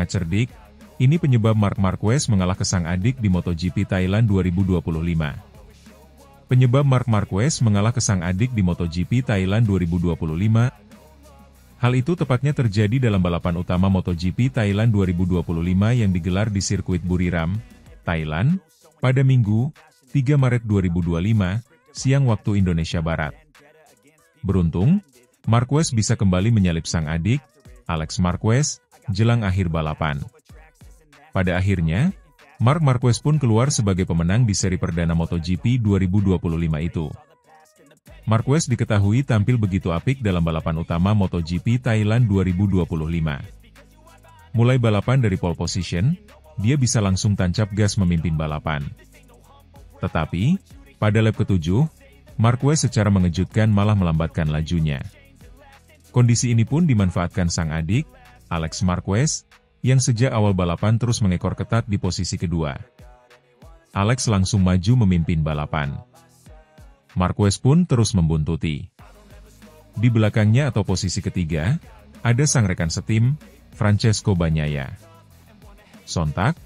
sangat cerdik, ini penyebab Marc Marquez mengalah ke sang adik di MotoGP Thailand 2025. Penyebab Marc Marquez mengalah ke sang adik di MotoGP Thailand 2025. Hal itu tepatnya terjadi dalam balapan utama MotoGP Thailand 2025 yang digelar di sirkuit Buriram, Thailand, pada Minggu, 3 Maret 2025, siang waktu Indonesia Barat. Beruntung, Marquez bisa kembali menyalip sang adik, Alex Marquez, jelang akhir balapan. Pada akhirnya, Marc Marquez pun keluar sebagai pemenang di seri perdana MotoGP 2025 itu. Marquez diketahui tampil begitu apik dalam balapan utama MotoGP Thailand 2025. Mulai balapan dari pole position, dia bisa langsung tancap gas memimpin balapan. Tetapi, pada lap ke-7, Marquez secara mengejutkan malah melambatkan lajunya. Kondisi ini pun dimanfaatkan sang adik, Alex Marquez, yang sejak awal balapan terus mengekor ketat di posisi kedua. Alex langsung maju memimpin balapan. Marquez pun terus membuntuti. Di belakangnya atau posisi ketiga, ada sang rekan setim, Francesco Bagnaia. Sontak,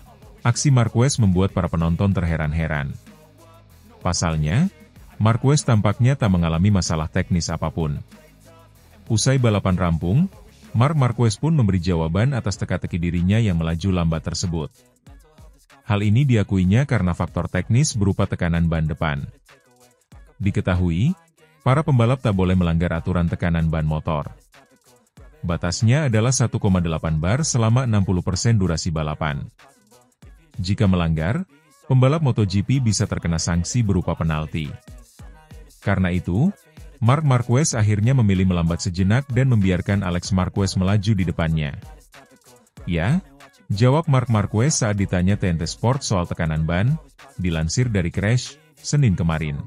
aksi Marquez membuat para penonton terheran-heran. Pasalnya, Marquez tampaknya tak mengalami masalah teknis apapun. Usai balapan rampung, Marc Marquez pun memberi jawaban atas teka-teki dirinya yang melaju lambat tersebut. Hal ini diakuinya karena faktor teknis berupa tekanan ban depan. Diketahui, para pembalap tak boleh melanggar aturan tekanan ban motor. Batasnya adalah 1,8 bar selama 60% durasi balapan. Jika melanggar, pembalap MotoGP bisa terkena sanksi berupa penalti. Karena itu, Marc Marquez akhirnya memilih melambat sejenak dan membiarkan Alex Marquez melaju di depannya. Ya, jawab Marc Marquez saat ditanya TNT Sport soal tekanan ban, dilansir dari Crash, Senin kemarin.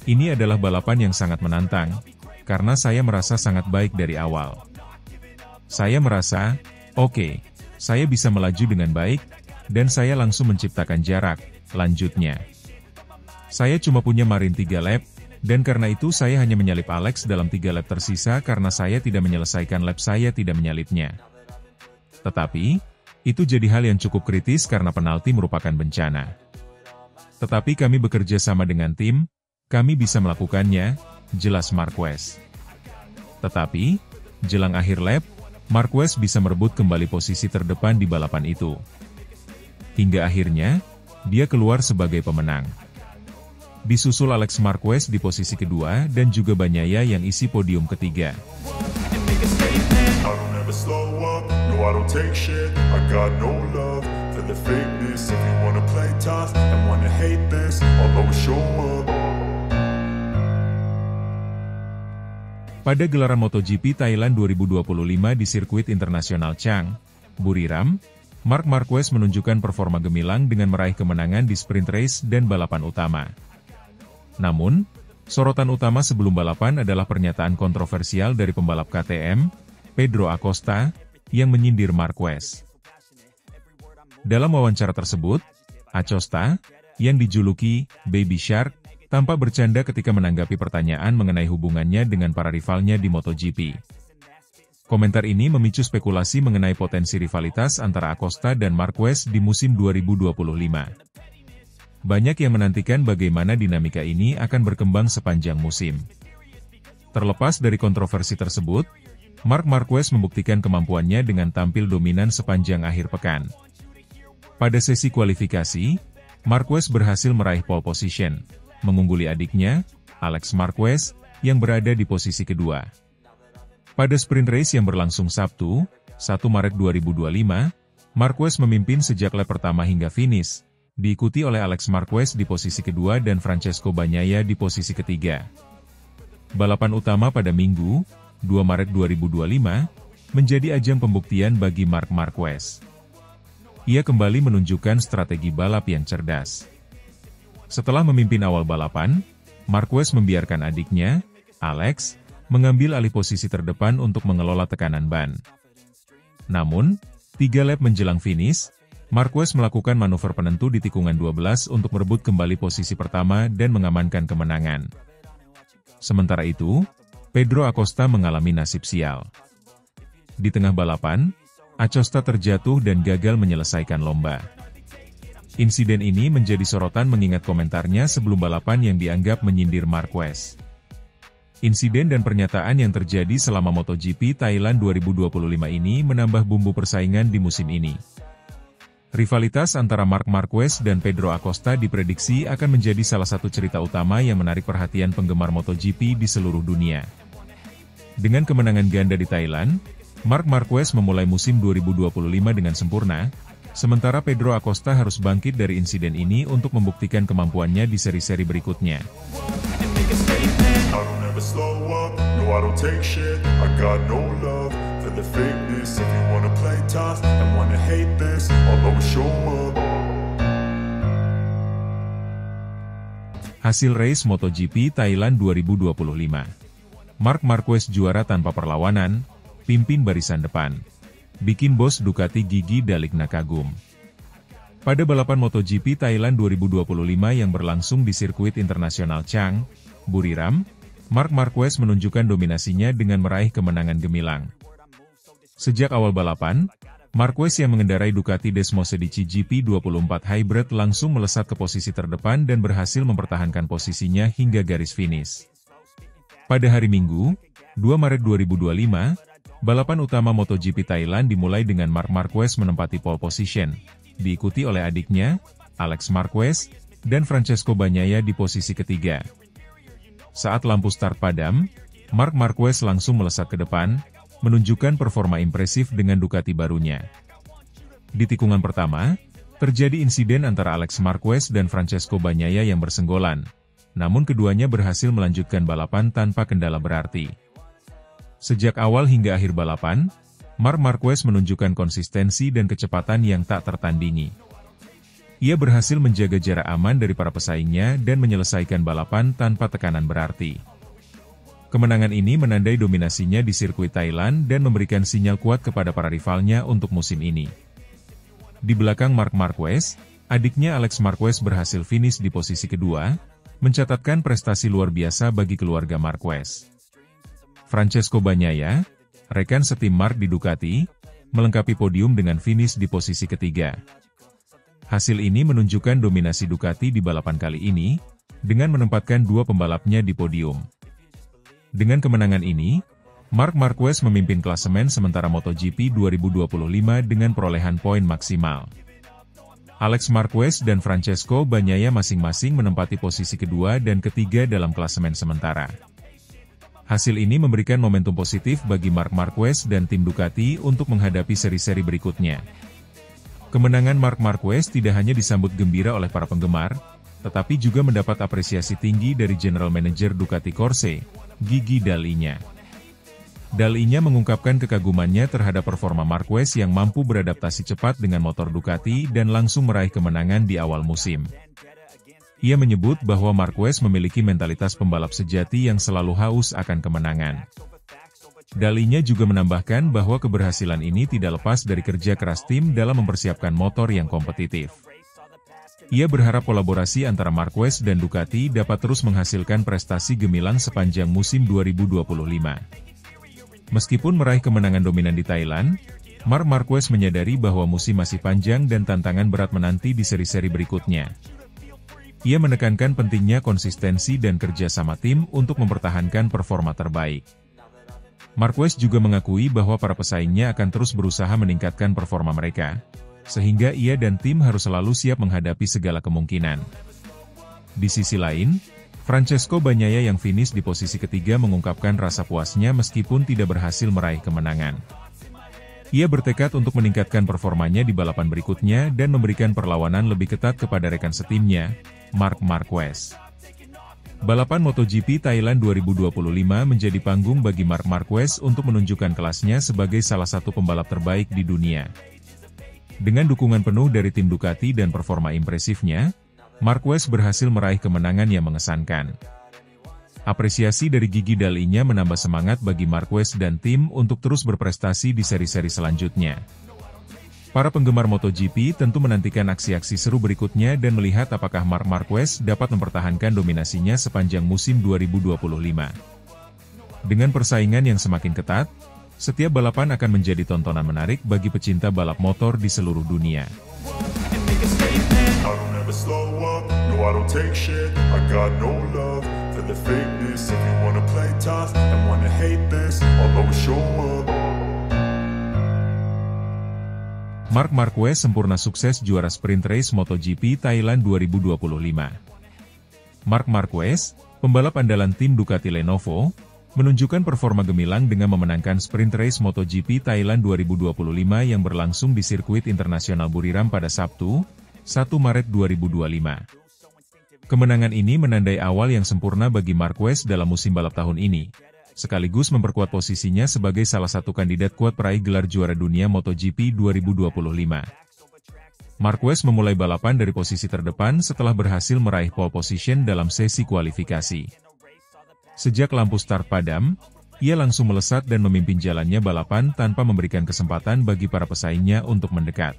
Ini adalah balapan yang sangat menantang, karena saya merasa sangat baik dari awal. Saya merasa, oke, saya bisa melaju dengan baik, dan saya langsung menciptakan jarak, lanjutnya. Saya cuma punya marin 3 lap, dan karena itu saya hanya menyalip Alex dalam 3 lap tersisa karena saya tidak menyelesaikan lap saya tidak menyalipnya. Tetapi, itu jadi hal yang cukup kritis karena penalti merupakan bencana. Tetapi kami bekerja sama dengan tim, kami bisa melakukannya, jelas Marquez. Tetapi, jelang akhir lap, Marquez bisa merebut kembali posisi terdepan di balapan itu. Hingga akhirnya, dia keluar sebagai pemenang. Disusul Alex Marquez di posisi kedua dan juga Bagnaia yang isi podium ketiga. Pada gelaran MotoGP Thailand 2025 di sirkuit internasional Chang, Buriram, Marc Marquez menunjukkan performa gemilang dengan meraih kemenangan di sprint race dan balapan utama. Namun, sorotan utama sebelum balapan adalah pernyataan kontroversial dari pembalap KTM, Pedro Acosta, yang menyindir Marquez. Dalam wawancara tersebut, Acosta, yang dijuluki Baby Shark, tampak bercanda ketika menanggapi pertanyaan mengenai hubungannya dengan para rivalnya di MotoGP. Komentar ini memicu spekulasi mengenai potensi rivalitas antara Acosta dan Marquez di musim 2025. Banyak yang menantikan bagaimana dinamika ini akan berkembang sepanjang musim. Terlepas dari kontroversi tersebut, Marc Marquez membuktikan kemampuannya dengan tampil dominan sepanjang akhir pekan. Pada sesi kualifikasi, Marquez berhasil meraih pole position, mengungguli adiknya, Alex Marquez, yang berada di posisi kedua. Pada sprint race yang berlangsung Sabtu, 1 Maret 2025, Marquez memimpin sejak lap pertama hingga finish, diikuti oleh Alex Marquez di posisi kedua dan Francesco Bagnaia di posisi ketiga. Balapan utama pada Minggu, 2 Maret 2025, menjadi ajang pembuktian bagi Marc Marquez. Ia kembali menunjukkan strategi balap yang cerdas. Setelah memimpin awal balapan, Marquez membiarkan adiknya, Alex, mengambil alih posisi terdepan untuk mengelola tekanan ban. Namun, 3 lap menjelang finish, Marquez melakukan manuver penentu di tikungan 12 untuk merebut kembali posisi pertama dan mengamankan kemenangan. Sementara itu, Pedro Acosta mengalami nasib sial. Di tengah balapan, Acosta terjatuh dan gagal menyelesaikan lomba. Insiden ini menjadi sorotan mengingat komentarnya sebelum balapan yang dianggap menyindir Marquez. Insiden dan pernyataan yang terjadi selama MotoGP Thailand 2025 ini menambah bumbu persaingan di musim ini. Rivalitas antara Marc Marquez dan Pedro Acosta diprediksi akan menjadi salah satu cerita utama yang menarik perhatian penggemar MotoGP di seluruh dunia. Dengan kemenangan ganda di Thailand, Marc Marquez memulai musim 2025 dengan sempurna, sementara Pedro Acosta harus bangkit dari insiden ini untuk membuktikan kemampuannya di seri-seri berikutnya. Hasil race MotoGP Thailand 2025. Marc Marquez juara tanpa perlawanan, pimpin barisan depan. Bikin bos Ducati Gigi Dalikna kagum. Pada balapan MotoGP Thailand 2025 yang berlangsung di sirkuit internasional Chang, Buriram, Marc Marquez menunjukkan dominasinya dengan meraih kemenangan gemilang. Sejak awal balapan, Marquez yang mengendarai Ducati Desmosedici GP24 Hybrid langsung melesat ke posisi terdepan dan berhasil mempertahankan posisinya hingga garis finish. Pada hari Minggu, 2 Maret 2025, balapan utama MotoGP Thailand dimulai dengan Marc Marquez menempati pole position, diikuti oleh adiknya, Alex Marquez, dan Francesco Bagnaia di posisi ketiga. Saat lampu start padam, Marc Marquez langsung melesat ke depan, menunjukkan performa impresif dengan Ducati barunya. Di tikungan pertama, terjadi insiden antara Alex Marquez dan Francesco Bagnaia yang bersenggolan, namun keduanya berhasil melanjutkan balapan tanpa kendala berarti. Sejak awal hingga akhir balapan, Marc Marquez menunjukkan konsistensi dan kecepatan yang tak tertandingi. Ia berhasil menjaga jarak aman dari para pesaingnya dan menyelesaikan balapan tanpa tekanan berarti. Kemenangan ini menandai dominasinya di sirkuit Thailand dan memberikan sinyal kuat kepada para rivalnya untuk musim ini. Di belakang Marc Marquez, adiknya Alex Marquez berhasil finish di posisi kedua, mencatatkan prestasi luar biasa bagi keluarga Marquez. Francesco Bagnaia, rekan setim Marc di Ducati, melengkapi podium dengan finish di posisi ketiga. Hasil ini menunjukkan dominasi Ducati di balapan kali ini, dengan menempatkan dua pembalapnya di podium. Dengan kemenangan ini, Marc Marquez memimpin klasemen sementara MotoGP 2025 dengan perolehan poin maksimal. Alex Marquez dan Francesco Bagnaia masing-masing menempati posisi kedua dan ketiga dalam klasemen sementara. Hasil ini memberikan momentum positif bagi Marc Marquez dan tim Ducati untuk menghadapi seri-seri berikutnya. Kemenangan Marc Marquez tidak hanya disambut gembira oleh para penggemar, tetapi juga mendapat apresiasi tinggi dari General Manager Ducati Corse, Gigi Dalikna. Dalikna mengungkapkan kekagumannya terhadap performa Marquez yang mampu beradaptasi cepat dengan motor Ducati dan langsung meraih kemenangan di awal musim. Ia menyebut bahwa Marquez memiliki mentalitas pembalap sejati yang selalu haus akan kemenangan. Dalikna juga menambahkan bahwa keberhasilan ini tidak lepas dari kerja keras tim dalam mempersiapkan motor yang kompetitif. Ia berharap kolaborasi antara Marquez dan Ducati dapat terus menghasilkan prestasi gemilang sepanjang musim 2025. Meskipun meraih kemenangan dominan di Thailand, Marc Marquez menyadari bahwa musim masih panjang dan tantangan berat menanti di seri-seri berikutnya. Ia menekankan pentingnya konsistensi dan kerja sama tim untuk mempertahankan performa terbaik. Marquez juga mengakui bahwa para pesaingnya akan terus berusaha meningkatkan performa mereka, sehingga ia dan tim harus selalu siap menghadapi segala kemungkinan. Di sisi lain, Francesco Bagnaia yang finish di posisi ketiga mengungkapkan rasa puasnya meskipun tidak berhasil meraih kemenangan. Ia bertekad untuk meningkatkan performanya di balapan berikutnya dan memberikan perlawanan lebih ketat kepada rekan setimnya, Marc Marquez. Balapan MotoGP Thailand 2025 menjadi panggung bagi Marc Marquez untuk menunjukkan kelasnya sebagai salah satu pembalap terbaik di dunia. Dengan dukungan penuh dari tim Ducati dan performa impresifnya, Marquez berhasil meraih kemenangan yang mengesankan. Apresiasi dari Gigi Dalikna menambah semangat bagi Marquez dan tim untuk terus berprestasi di seri-seri selanjutnya. Para penggemar MotoGP tentu menantikan aksi-aksi seru berikutnya dan melihat apakah Marc Marquez dapat mempertahankan dominasinya sepanjang musim 2025. Dengan persaingan yang semakin ketat, Setiap balapan akan menjadi tontonan menarik bagi pecinta balap motor di seluruh dunia. Marc Marquez sempurna sukses juara sprint race MotoGP Thailand 2025. Marc Marquez, pembalap andalan tim Ducati Lenovo, menunjukkan performa gemilang dengan memenangkan sprint race MotoGP Thailand 2025 yang berlangsung di sirkuit internasional Buriram pada Sabtu, 1 Maret 2025. Kemenangan ini menandai awal yang sempurna bagi Marquez dalam musim balap tahun ini, sekaligus memperkuat posisinya sebagai salah satu kandidat kuat peraih gelar juara dunia MotoGP 2025. Marquez memulai balapan dari posisi terdepan setelah berhasil meraih pole position dalam sesi kualifikasi. Sejak lampu start padam, ia langsung melesat dan memimpin jalannya balapan tanpa memberikan kesempatan bagi para pesaingnya untuk mendekat.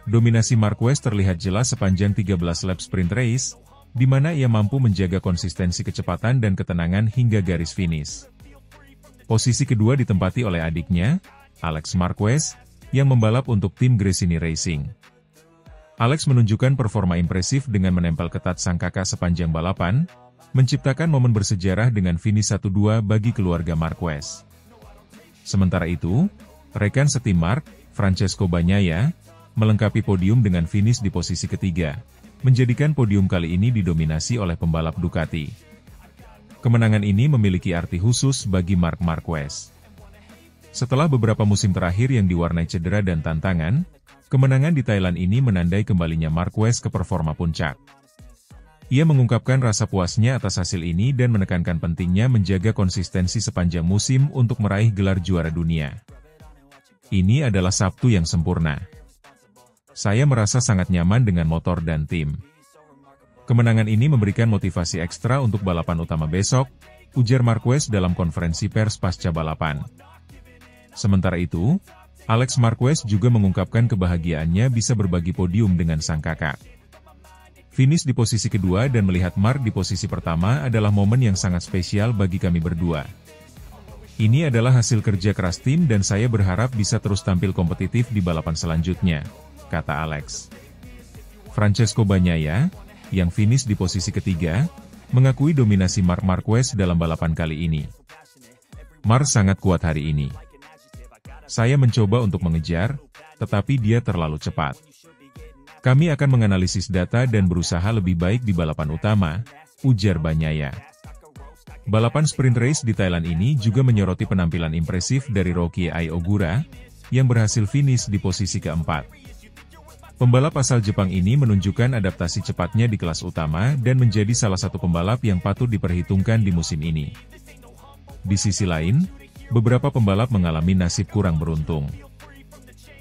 Dominasi Marquez terlihat jelas sepanjang 13 lap sprint race, di mana ia mampu menjaga konsistensi kecepatan dan ketenangan hingga garis finish. Posisi kedua ditempati oleh adiknya, Alex Marquez, yang membalap untuk tim Gresini Racing. Alex menunjukkan performa impresif dengan menempel ketat sang kakak sepanjang balapan, menciptakan momen bersejarah dengan finish 1-2 bagi keluarga Marquez. Sementara itu, rekan setim Marc, Francesco Bagnaia, melengkapi podium dengan finish di posisi ketiga, menjadikan podium kali ini didominasi oleh pembalap Ducati. Kemenangan ini memiliki arti khusus bagi Marc Marquez. Setelah beberapa musim terakhir yang diwarnai cedera dan tantangan, kemenangan di Thailand ini menandai kembalinya Marquez ke performa puncak. Ia mengungkapkan rasa puasnya atas hasil ini dan menekankan pentingnya menjaga konsistensi sepanjang musim untuk meraih gelar juara dunia. Ini adalah Sabtu yang sempurna. Saya merasa sangat nyaman dengan motor dan tim. Kemenangan ini memberikan motivasi ekstra untuk balapan utama besok, ujar Marquez dalam konferensi pers pasca balapan. Sementara itu, Alex Marquez juga mengungkapkan kebahagiaannya bisa berbagi podium dengan sang kakak. Finish di posisi kedua dan melihat Marc di posisi pertama adalah momen yang sangat spesial bagi kami berdua. Ini adalah hasil kerja keras tim dan saya berharap bisa terus tampil kompetitif di balapan selanjutnya, kata Alex. Francesco Bagnaia, yang finish di posisi ketiga, mengakui dominasi Marc Marquez dalam balapan kali ini. Marc sangat kuat hari ini. Saya mencoba untuk mengejar, tetapi dia terlalu cepat. Kami akan menganalisis data dan berusaha lebih baik di balapan utama, ujar Bagnaia. Balapan sprint race di Thailand ini juga menyoroti penampilan impresif dari Rocky Ai Ogura, yang berhasil finish di posisi keempat. Pembalap asal Jepang ini menunjukkan adaptasi cepatnya di kelas utama dan menjadi salah satu pembalap yang patut diperhitungkan di musim ini. Di sisi lain, beberapa pembalap mengalami nasib kurang beruntung.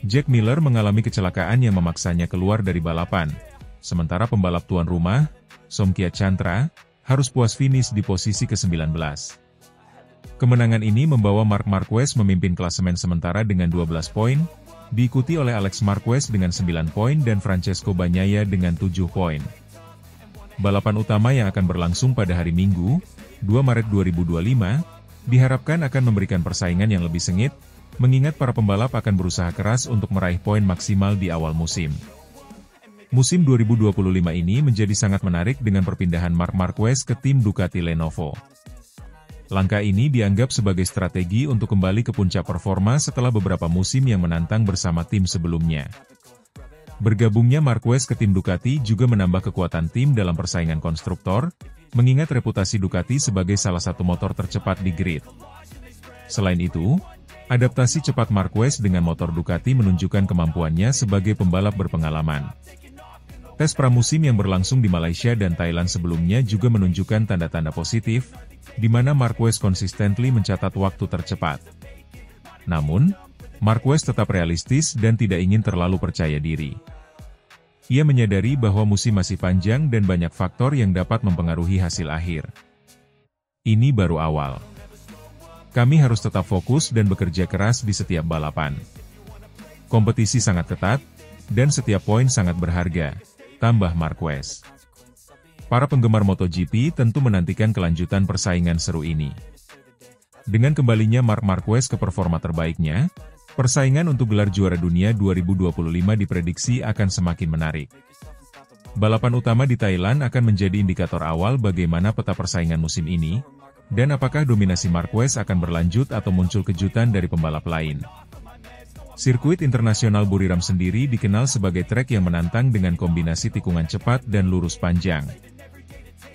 Jack Miller mengalami kecelakaan yang memaksanya keluar dari balapan, sementara pembalap tuan rumah, Somkia Chantra, harus puas finish di posisi ke-19. Kemenangan ini membawa Marc Marquez memimpin klasemen sementara dengan 12 poin, diikuti oleh Alex Marquez dengan 9 poin dan Francesco Bagnaia dengan 7 poin. Balapan utama yang akan berlangsung pada hari Minggu, 2 Maret 2025, diharapkan akan memberikan persaingan yang lebih sengit, mengingat para pembalap akan berusaha keras untuk meraih poin maksimal di awal musim. Musim 2025 ini menjadi sangat menarik dengan perpindahan Marc Marquez ke tim Ducati Lenovo. Langkah ini dianggap sebagai strategi untuk kembali ke puncak performa setelah beberapa musim yang menantang bersama tim sebelumnya. Bergabungnya Marquez ke tim Ducati juga menambah kekuatan tim dalam persaingan konstruktor, mengingat reputasi Ducati sebagai salah satu motor tercepat di grid. Selain itu, adaptasi cepat Marquez dengan motor Ducati menunjukkan kemampuannya sebagai pembalap berpengalaman. Tes pramusim yang berlangsung di Malaysia dan Thailand sebelumnya juga menunjukkan tanda-tanda positif, di mana Marquez konsistently mencatat waktu tercepat. Namun, Marquez tetap realistis dan tidak ingin terlalu percaya diri. Ia menyadari bahwa musim masih panjang dan banyak faktor yang dapat mempengaruhi hasil akhir. Ini baru awal. Kami harus tetap fokus dan bekerja keras di setiap balapan. Kompetisi sangat ketat, dan setiap poin sangat berharga, tambah Marquez. Para penggemar MotoGP tentu menantikan kelanjutan persaingan seru ini. Dengan kembalinya Marc Marquez ke performa terbaiknya, persaingan untuk gelar juara dunia 2025 diprediksi akan semakin menarik. Balapan utama di Thailand akan menjadi indikator awal bagaimana peta persaingan musim ini, dan apakah dominasi Marquez akan berlanjut atau muncul kejutan dari pembalap lain. Sirkuit internasional Buriram sendiri dikenal sebagai trek yang menantang dengan kombinasi tikungan cepat dan lurus panjang.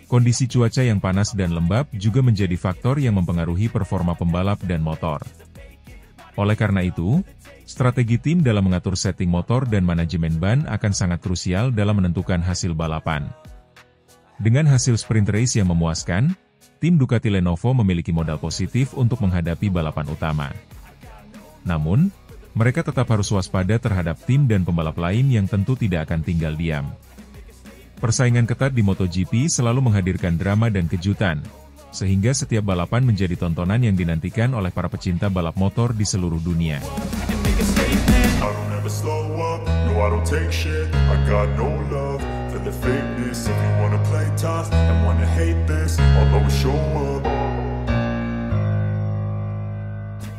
Kondisi cuaca yang panas dan lembab juga menjadi faktor yang mempengaruhi performa pembalap dan motor. Oleh karena itu, strategi tim dalam mengatur setting motor dan manajemen ban akan sangat krusial dalam menentukan hasil balapan. Dengan hasil sprint race yang memuaskan, tim Ducati Lenovo memiliki modal positif untuk menghadapi balapan utama. Namun, mereka tetap harus waspada terhadap tim dan pembalap lain yang tentu tidak akan tinggal diam. Persaingan ketat di MotoGP selalu menghadirkan drama dan kejutan, sehingga setiap balapan menjadi tontonan yang dinantikan oleh para pecinta balap motor di seluruh dunia.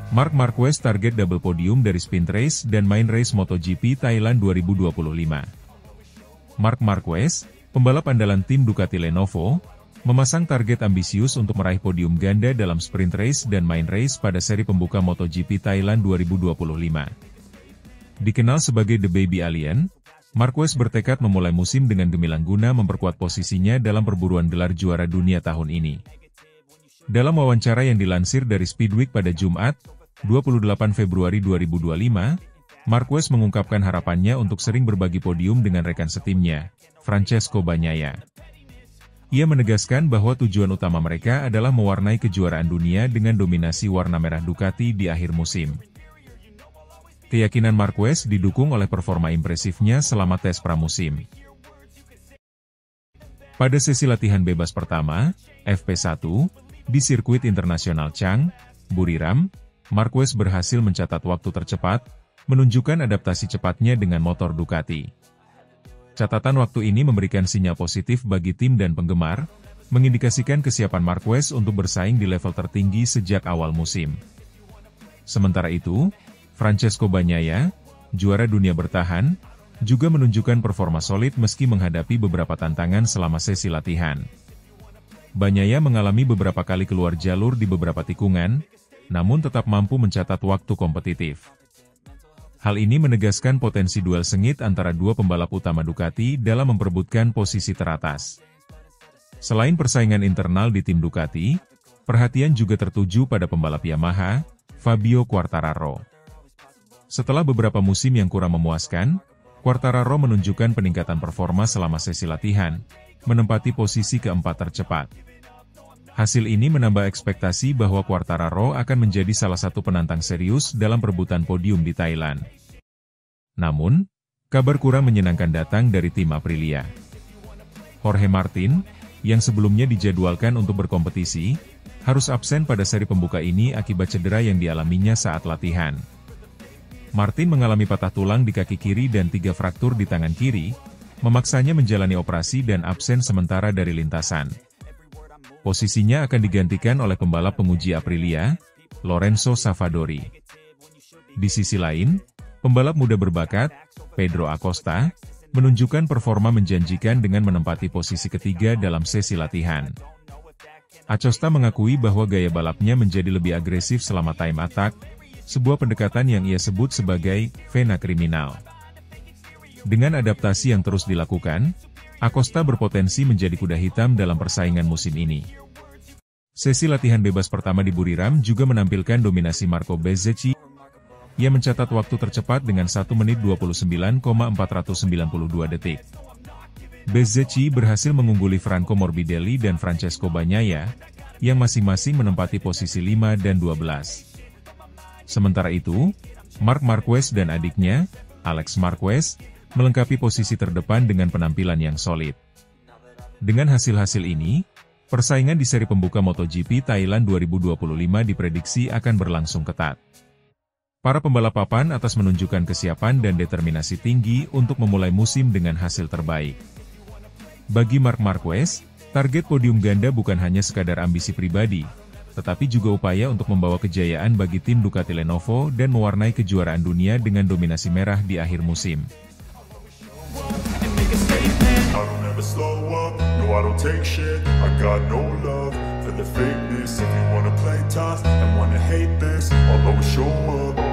Marc Marquez target double podium dari sprint race dan main race MotoGP Thailand 2025. Marc Marquez, pembalap andalan tim Ducati Lenovo, memasang target ambisius untuk meraih podium ganda dalam sprint race dan main race pada seri pembuka MotoGP Thailand 2025. Dikenal sebagai The Baby Alien, Marquez bertekad memulai musim dengan gemilang guna memperkuat posisinya dalam perburuan gelar juara dunia tahun ini. Dalam wawancara yang dilansir dari Speedweek pada Jumat, 28 Februari 2025, Marquez mengungkapkan harapannya untuk sering berbagi podium dengan rekan setimnya, Francesco Bagnaia. Ia menegaskan bahwa tujuan utama mereka adalah mewarnai kejuaraan dunia dengan dominasi warna merah Ducati di akhir musim. Keyakinan Marquez didukung oleh performa impresifnya selama tes pramusim. Pada sesi latihan bebas pertama, FP1, di sirkuit internasional Chang, Buriram, Marquez berhasil mencatat waktu tercepat, menunjukkan adaptasi cepatnya dengan motor Ducati. Catatan waktu ini memberikan sinyal positif bagi tim dan penggemar, mengindikasikan kesiapan Marquez untuk bersaing di level tertinggi sejak awal musim. Sementara itu, Francesco Bagnaia, juara dunia bertahan, juga menunjukkan performa solid meski menghadapi beberapa tantangan selama sesi latihan. Bagnaia mengalami beberapa kali keluar jalur di beberapa tikungan, namun tetap mampu mencatat waktu kompetitif. Hal ini menegaskan potensi duel sengit antara dua pembalap utama Ducati dalam memperebutkan posisi teratas. Selain persaingan internal di tim Ducati, perhatian juga tertuju pada pembalap Yamaha, Fabio Quartararo. Setelah beberapa musim yang kurang memuaskan, Quartararo menunjukkan peningkatan performa selama sesi latihan, menempati posisi keempat tercepat. Hasil ini menambah ekspektasi bahwa Quartararo akan menjadi salah satu penantang serius dalam perebutan podium di Thailand. Namun, kabar kurang menyenangkan datang dari tim Aprilia. Jorge Martin, yang sebelumnya dijadwalkan untuk berkompetisi, harus absen pada seri pembuka ini akibat cedera yang dialaminya saat latihan. Martin mengalami patah tulang di kaki kiri dan 3 fraktur di tangan kiri, memaksanya menjalani operasi dan absen sementara dari lintasan. Posisinya akan digantikan oleh pembalap penguji Aprilia, Lorenzo Savadori. Di sisi lain, pembalap muda berbakat, Pedro Acosta, menunjukkan performa menjanjikan dengan menempati posisi ketiga dalam sesi latihan. Acosta mengakui bahwa gaya balapnya menjadi lebih agresif selama time attack, sebuah pendekatan yang ia sebut sebagai vena kriminal. Dengan adaptasi yang terus dilakukan, Acosta berpotensi menjadi kuda hitam dalam persaingan musim ini. Sesi latihan bebas pertama di Buriram juga menampilkan dominasi Marco Bezzecchi. Ia mencatat waktu tercepat dengan 1 menit 29,492 detik. Bezzecchi berhasil mengungguli Franco Morbidelli dan Francesco Bagnaia, yang masing-masing menempati posisi 5 dan 12. Sementara itu, Marc Marquez dan adiknya, Alex Marquez, melengkapi posisi terdepan dengan penampilan yang solid. Dengan hasil-hasil ini, persaingan di seri pembuka MotoGP Thailand 2025 diprediksi akan berlangsung ketat. Para pembalap papan atas menunjukkan kesiapan dan determinasi tinggi untuk memulai musim dengan hasil terbaik. Bagi Marc Marquez, target podium ganda bukan hanya sekadar ambisi pribadi, tetapi juga upaya untuk membawa kejayaan bagi tim Ducati Lenovo dan mewarnai kejuaraan dunia dengan dominasi merah di akhir musim. For the fakeness, if you wanna play tough and wanna hate this, I'll always show up.